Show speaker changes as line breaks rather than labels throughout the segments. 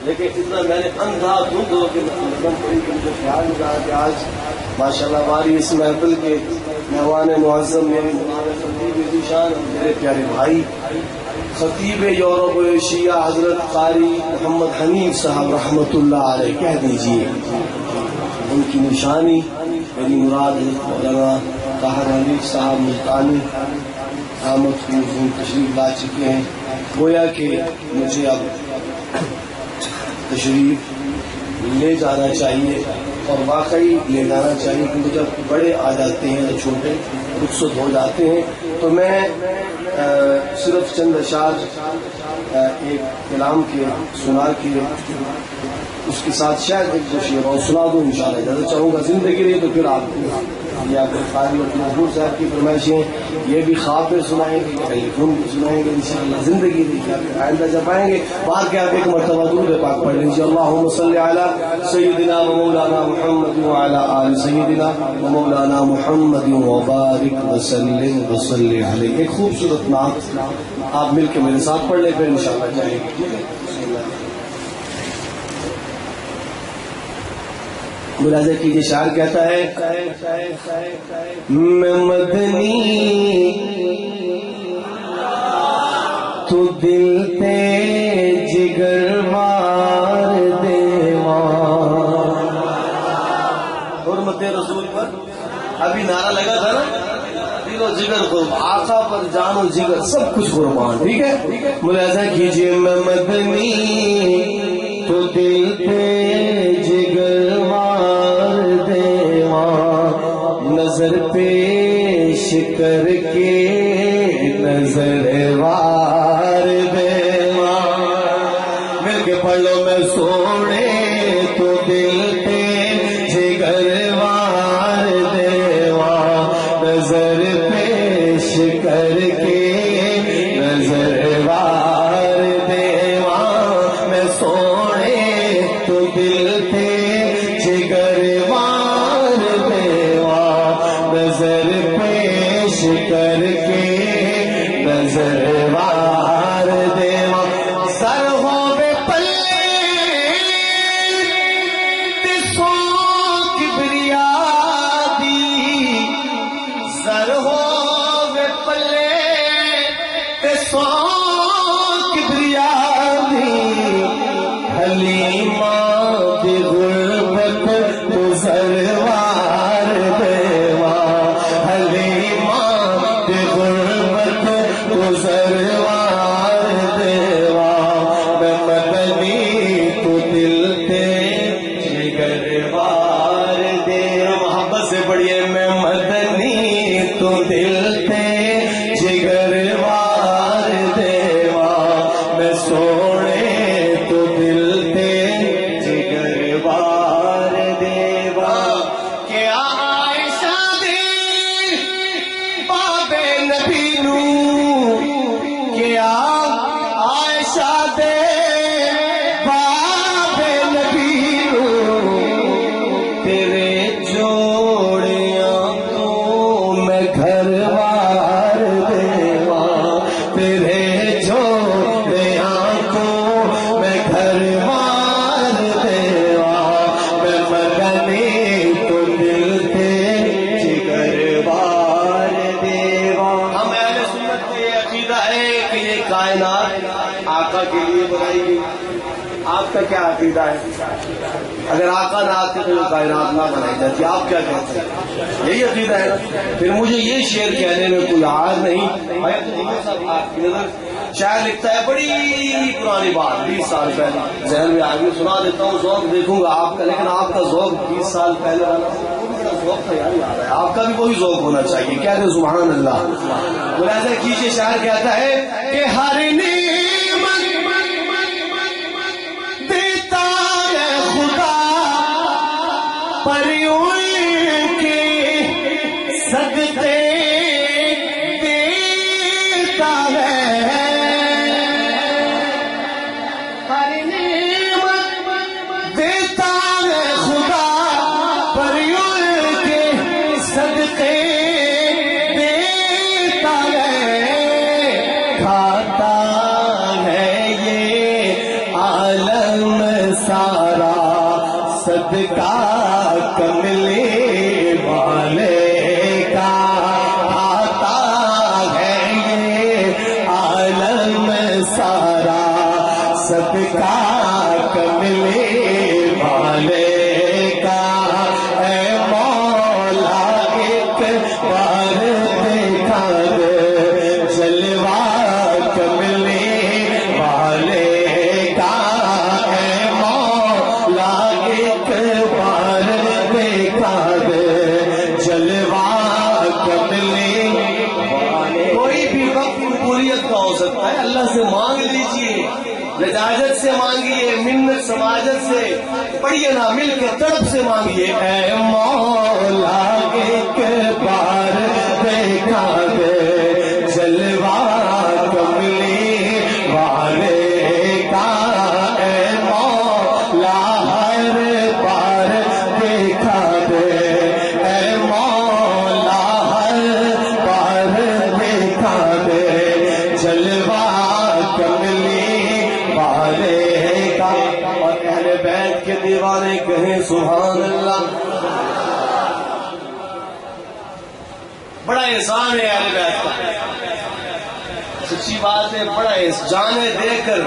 لیکن اتنا میں نے اندھا دھند ہو کے مجھے خیال ملا کہ آج ماشاءاللہ ہماری اس محفل کے مہمان معظم میرے خطیب ذیشان میرے پیارے بھائی خطیب یورپ و ایشیا حضرت قاری محمد حنیف صاحب رحمۃ اللہ علیہ کہہ دیجیے. ان کی نشانی میری مراد حضرت مولانا طاہر حنیف صاحب ملتانی آمد کی تشریف لا چکے ہیں. گویا کہ مجھے اب تشریف لے جانا چاہیے اور واقعی لے جانا چاہیے کیونکہ جب بڑے آ جاتے ہیں یا چھوٹے رخصت ہو جاتے ہیں تو میں صرف چند اشعار ایک کلام کے سنا کے اس کے ساتھ شاید ایک دو شعر اور سنا دوں انشاءاللہ. اجازت چاہوں گا زندگی رہی تو پھر آپ یا قاری محبور صاحب کی فرمائشیں یہ بھی خواب میں سنائیں گے ٹیلی فون پہ سنائیں گے انشاءاللہ. زندگی رہی آپ آئندہ جب آئیں گے باہر کے آپ ایک مرتبہ درود پاک پڑھ لیجیے. اللہم صلی علی سیدنا و مولانا محمد وعلی آل سیدنا و مولانا محمد وبارک وسلم وصلی علیہ. ایک خوبصورت نعت آپ مل کے میرے ساتھ پڑھ لیں پھر انشاءاللہ جائیں گے. ملاحظہ کیجیے شاعر کہتا ہے میں مدنی تو دل تے جگر مار دیوان. حرمت رسول پر ابھی نعرہ لگا تھا نا دل و جگر قربان آقا پر جان و جگر سب کچھ قربان. ٹھیک ہے ملاحظہ کیجیے میں مدنی تو دل تے جگر مار دیوان نظر پیش کر کے نظر وار دیوان. مل کے پڑھ لو میں سونے تو دل تے جگر وار دیوان نظر پیش کر کے نظر وار دیوان. میں سونے تو دل تے جگر وار دیوان نظر پیش کر کے نظر وار دیوان. سر ہو بے پلے تے سو کبریا دی. سر ہو بے پلے تے سو کبریا دی. حلیمہ دی غربت گزر وار دیوان. حلیمہ دی غربت گزر وار دیوان. میں مدنی تو دل تے جگر وار دیوان. محبت سے پڑھیے میں مدنی تو دل تے جگر وار دیوان. میں سونے تو دل تے جگر وار دیوان. کیا عائشہ دے بابے نبی نو کیا عائشہ دے بابے نبی نو تیرے جوڑیاں تو میں گھر وار دیوان. تیرے جوڑیاں تو میں گھر وار دیوان. میں مدنی تو دل تے جگر وار دیوان. ہم اہل سنت کا یہ عقیدہ ہے کہ یہ کائنات آقا کے لیے بنائی گئی. آپ کا کیا عقیدہ ہے؟ اگر آقا نہ آتے تو یہ کائنات نہ بنائی جاتی. آپ کیا کہتے ہیں؟ یہی عقیدہ ہے. پھر مجھے یہ شعر کہنے میں کوئی عار نہیں. آپ کی نظر شاعر لکھتا ہے بڑی پرانی بات 20 سال پہلے ذہن میں آگے سنا دیتا ہوں. ذوق دیکھوں گا آپ کا لیکن آپ کا ذوق 20 سال پہلے والا ذوق تو یاد آ رہا ہے. آپ کا بھی وہی ذوق ہونا چاہیے. کہتے ہیں سبحان اللہ. ملاحظہ کیجیے شاعر کہتا ہے کہ ہر نعمت دیتا ہے خدا پر ان کے صدقے دیتا ہے. ہر نعمت دیتا ہے خدا پر ان کے صدقے دیتا ہے. کھاتا ہے یہ سارا صدقہ کملی والے کا آتا ہے یہ عالم سارا صدقہ کملی والے کا اے مولا ایک بار دکھا دے جلوہ کملی والے کا اے مولا ایک بار دکھا دے جلوہ کملی والے. کوئی بھی وقت قبولیت کا ہو سکتا ہے، اللہ سے مانگ لیجئے، لجاجت سے مانگیے، منت سماجت سے پڑھیے نا، مل کے تڑپ سے مانگیے. اے مولا ایک بار دیکھا دے جلوہ کملی والے کا اے مولا ہر بار دیکھا دے اے مولا ہر بار دیکھا دے جلوہ کملی والے کا. اور اہل بیت کے دیوانے کہیں سبحان اللہ. بڑا احسان ہے اہل بیت کا، سچی بات ہے، بڑا جانیں دے کر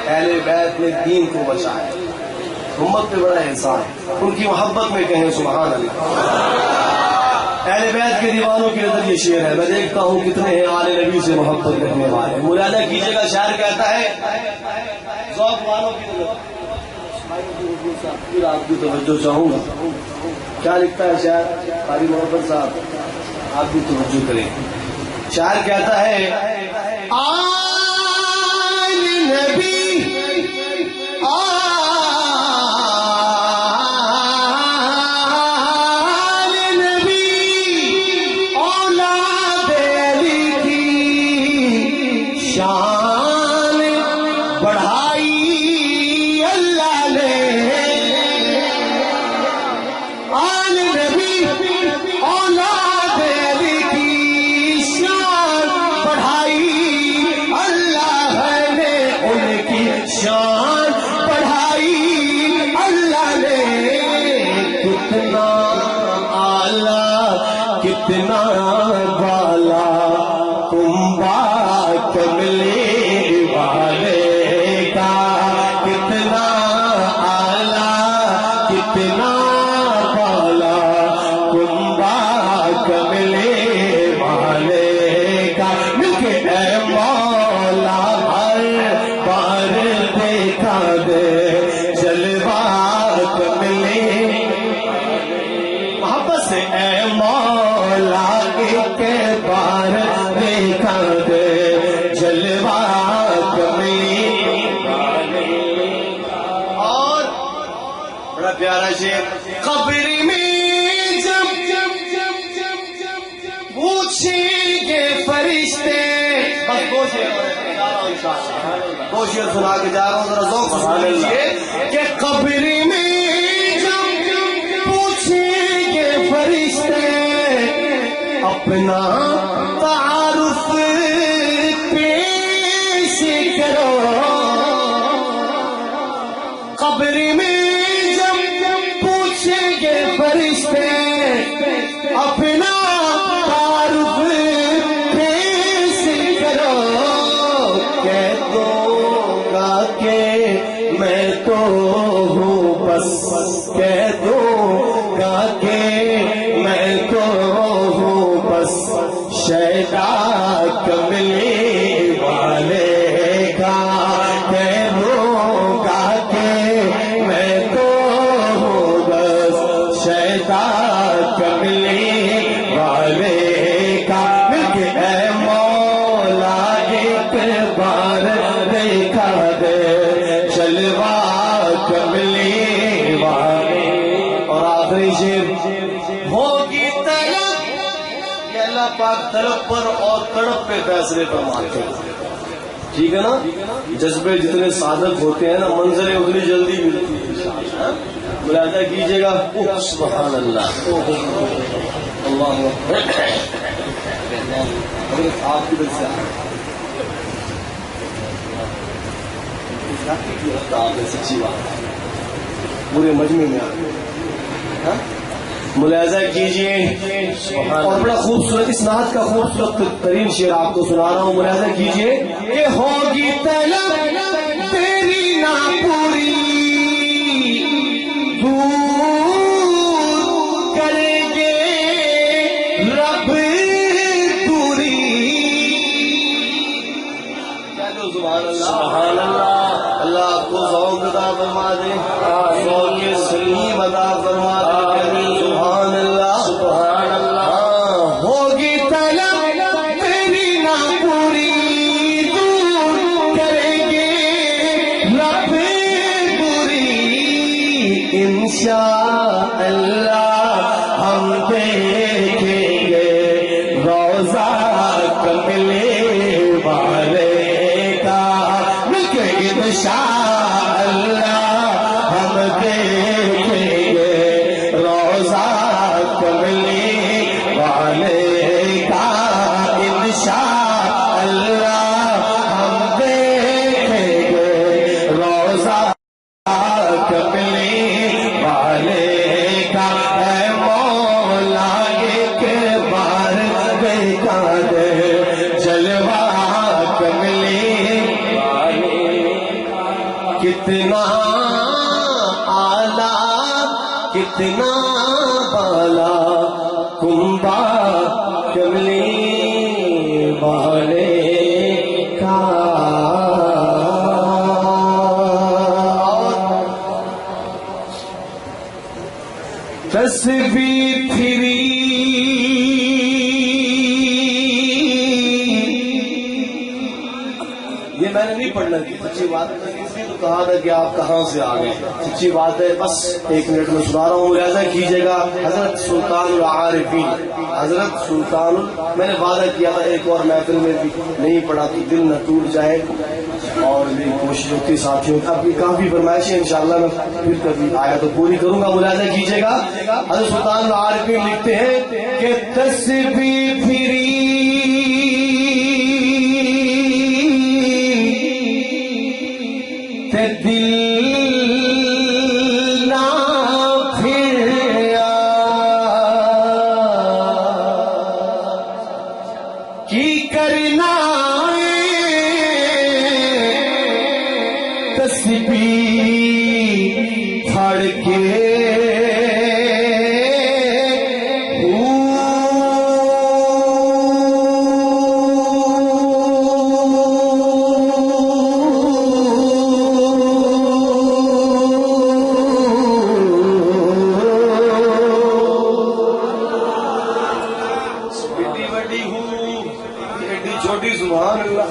اہل بیت نے دین کو بچایا، امت پہ بڑا احسان ہے. ان کی محبت میں کہیں سبحان اللہ. اہل بیت کے دیوانوں کے اندر یہ شعر ہے، میں دیکھتا ہوں کتنے ہیں آل نبی سے محبت رکھنے والے. ملاحظہ کیجیے گا، شاعر کہتا ہے ذوق والوں کی نظر پھر آپ کی توجہ چاہوں گا. کیا لکھتا ہے شاعر قاری محمد صاحب، آپ بھی توجہ کریں. شاعر کہتا ہے آل نبی آل نبی اولاد علی کی شان بڑھائی اللہ نے. آل نبی اولاد علی کی شان بڑھائی اللہ نے، ان کی شان بڑھائی اللہ نے. کتنا اعلیٰ کتنا بالا کنبا کملی والے کا، کتنا اعلیٰ کتنا بالا کنبا کملی والے کا. مل کے اے مولا ہر بار دیکھا دے جلوہ کملی محبت سے. اے مولا ایک بار دیکھا دے جلوہ کملی. اور بڑا پیارا شعر، قبر میں جب پوچھیں گے فرشتے، بس دو شعر سنا کے جا رہا ہوں، ذرا ذوق سے سن لیجیے کہ قبر میں جب پوچھیں گے فرشتے اپنا تعارف پیش کرو. قبر میں جب پوچھیں گے فرشتے اپنا تعارف پیش کرو. کہہ دوں گا کہ میں تو ہوں بس، کہہ دوں گا کہ میں تو ہوں بس شیدا کملی والے کا. کہہ دوں گا کہ میں تو ہوں بس شیدا کملی والے کا. مل کے اے مولا ایک بار دیکھا دے جلوہ کملی والے. اور آخری شعر، ہوگی طلب، یہ اللہ پاک طلب پر اور تڑپ پہ فیصلے فرماتے ہیں. ٹھیک ہے نا، جذبے جتنے صادق ہوتے ہیں نا، منظریں اتنی جلدی ملتی ہیں. ملاحظہ کیجیے گا. سبحان اللہ، اللہ اکبر. آپ کی طرف سے آپ نے سچی بات ہے. پورے مجمع میں ملاحظہ کیجئے، اور بڑا خوبصورت اس نعت کا خوبصورت ترین شعر آپ کو سنا رہا ہوں، ملاحظہ کیجئے کہ ہوگی طلب تیری نہ پوری دور کریں گے رب دوری. سبحان اللہ. اللہ آپ کو ذوق عطا فرما دے، ذوق سلیم عطا فرما دے. سبحان اللہ سبحان اللہ. ہوگی طلب تیری نہ پوری دور کریں گے رب دوری. انشاءاللہ ہم دیکھیں گے روزہ کملے والے کا. انشاءاللہ ہم دیکھیں گے روزہ کملی والے کا. انشاءاللہ ہم دیکھیں گے روزہ کملی والے کا. اے مولا ایک بار دیکھا دے جلوہ کملی. کتنا آلہ کتنا بالا کنبا کملی والے کا. تسبیح پھری یہ میں نے نہیں پڑھنا کی سچی بات ہے، اس لیے تو کہا تھا کہ آپ کہاں سے آ گئے. سچی بات ہے، بس ایک منٹ میں سنا رہا ہوں. ملاحظہ کیجیے گا حضرت سلطان العارفین، حضرت سلطان میں نے وعدہ کیا تھا ایک اور محفل میں بھی نہیں پڑھا تو دل نہ ٹوٹ جائے، اور میری کوشش ہوتی ساتھیوں کی. آپ کی کافی فرمائشیں انشاءاللہ میں پھر کبھی آیا تو پوری کروں گا. ملاحظہ کیجیے گا حضرت سلطان العارفین لکھتے ہیں کہ تسبیح پھری دل نہ پھریا کی کرنا تسبیح پھڑ کے سبحان اللہ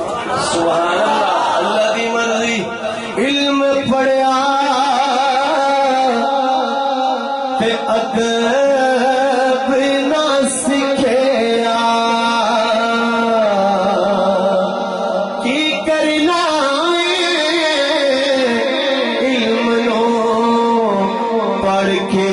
سبحان اللہ. اللہ دی مرضی علم پڑھیا تے ادب نہ سکھیا کی کرنا علم نو پڑھ کے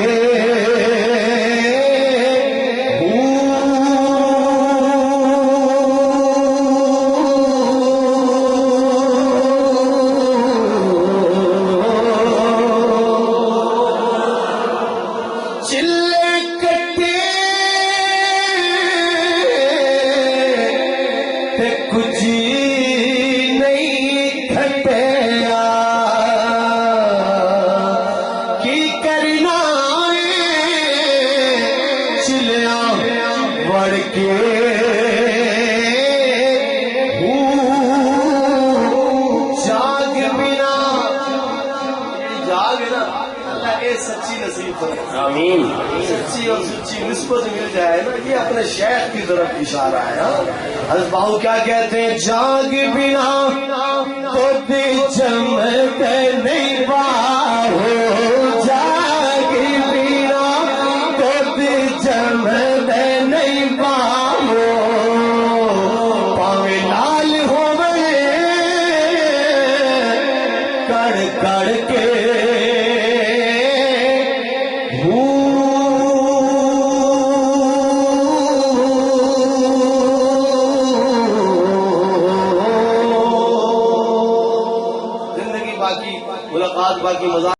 کچھ نہیں کھٹیا کی کرنا چلیاں بڑھ کے جاگ بنا جاگ نا. اللہ اے سچی نصیب کرے. آمین. سچی اور سچی نسبت مل جائے نا، یہ اپنے شیخ کی طرف اشارہ ہے. حضرت باہو کیا کہتے ہیں؟ جاگ بنا تو دل جمتے نہیں باہو. جاگ بنا تو دل جمتے نہیں باہو. پاوے لال ہوئے کڑ کڑ کے ملاقات باقی مزاق